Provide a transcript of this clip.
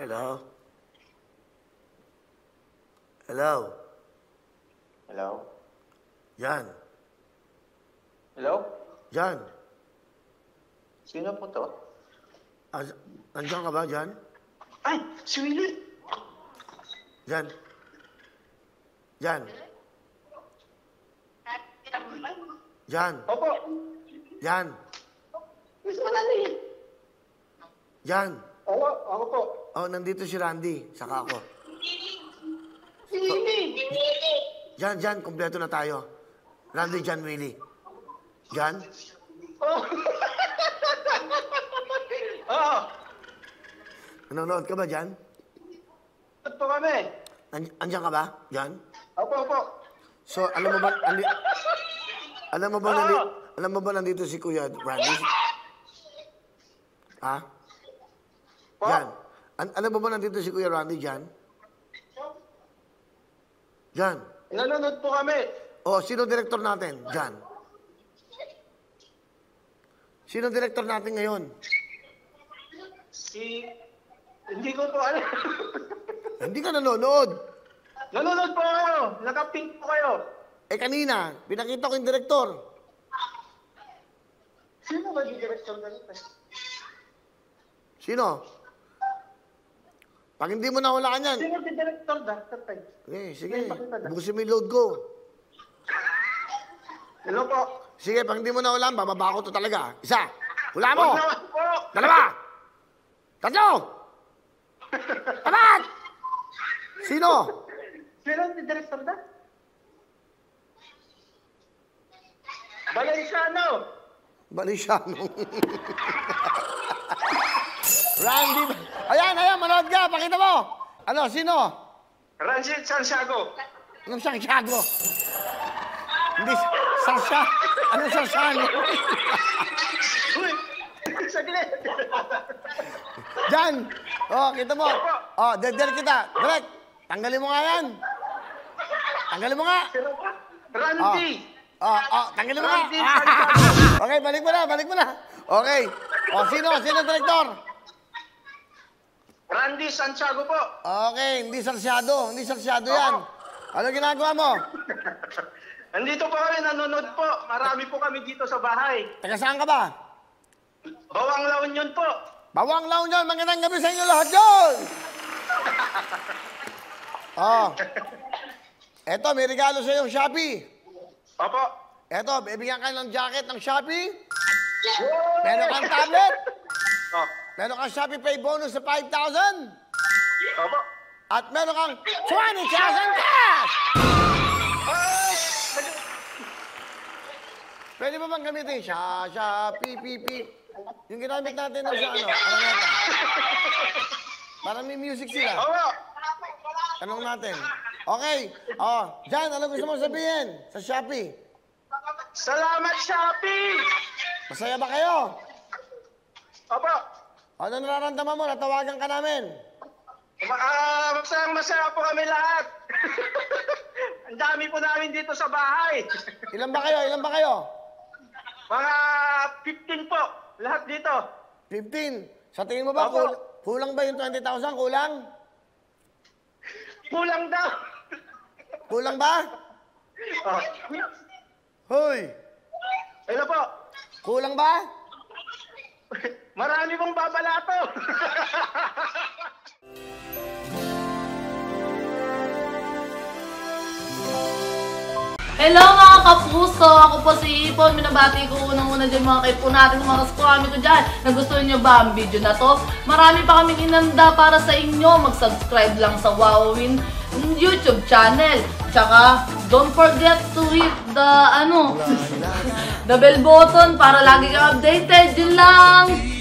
Hello? Hello? Hello? Jan? Hello? Jan? Sino po to? Nandiyan ka ba, Jan? Ay! Si Willie! Jan? Jan? Jan? Opo! Jan? Miss Manali! Jan? Ako po. Oh, nandito si Randy. Saka ako. Si Willie! Jan, kompleto na tayo. Randy, Jan, Willie. Jan? Oh! Oo! Nanonood ka ba, Jan? Ba't po kami? Andiyan ka ba, Jan? Opo. So, alam mo ba nandito si Kuya Randy? Ha? Po? Jan, alam mo ba nandito si Kuya Randy, Jan? Jan? Nanonood po kami. Oh, sino director natin, Jan? Sino director natin ngayon? Hindi ko po alam. Hindi ka nanonood. Nanonood po kayo. Naka-pink po kayo. Eh kanina, pinakita ko yung director. Sino ba yung director na ito? Sino? Pag hindi mo nahulaan yan. Sino yung director da? Tatay. Sige. Bukusin mo yung load ko. Hello po. Sige, pag hindi mo nahulaan, bababa ko to talaga. Isa. Hula mo. Huwag naman po. Dalawa. Tatlo. Apat. Sino? Sino yung director da? Valenciano. Balisiano. Randy. Ayan, manood ka. Pakita mo. Ano, sino? Ranjit Santiago. Anong Santiago? Hindi, Sarsya. Anong Sarsyano? Uy! Saglit! Jan! Oh, kita mo. Oh, dedel kita. Direk, tanggalin mo nga yan. Tanggalin mo nga. Randy! Tanggalin mo nga. Randy Okay, balik mo na. Okay. Oh, sino direktor? Randy Santiago po. Okay, hindi sarsyado yan. Ano ginagawa mo? Nandito po kami, nanonood po. Marami po kami dito sa bahay. Taga saan ka ba? Bawang La Union po. Bawang La Union, magandang gabi sa inyo lahat yun! Oh. Eto, may regalo sa yung Shopee. Opo. Eto, bibigyan ka ng jacket ng Shopee. Meron kang tablet. Oh. Meron kang Shopee Pay bonus sa 5,000. Opo. At meron kang 20,000 cash! Pwede ba bang gamitin? Shopee. Yung ginamit natin sa ano natin? Parang may music sila. Opo. Tanong natin. Okay. Oh, Jan, ano gusto mo sabihin sa Shopee? Salamat, Shopee! Masaya ba kayo? Opo. Ano nararamdaman mo? Natawagan ka namin. Masaya po kami lahat. Ang dami po namin dito sa bahay. Ilan ba kayo? Mga 15 po. Lahat dito. 15. Sa tingin mo ba, kulang ba yung 20,000? Kulang? Kulang daw. Kulang ba? Oh. Hoy! Hello po. Kulang ba? Marami pong babalato. Hello mga kapuso! Ako po si Ipon. Minabati ko unang-una dyan mga kaipo natin, mga kaskwami ko dyan. Nagustuhan nyo ba ang video na to? Marami pa kaming inanda para sa inyo. Mag-subscribe lang sa Wowin YouTube channel. Tsaka, don't forget to hit the, the bell button para lagi ka updated. Yun lang!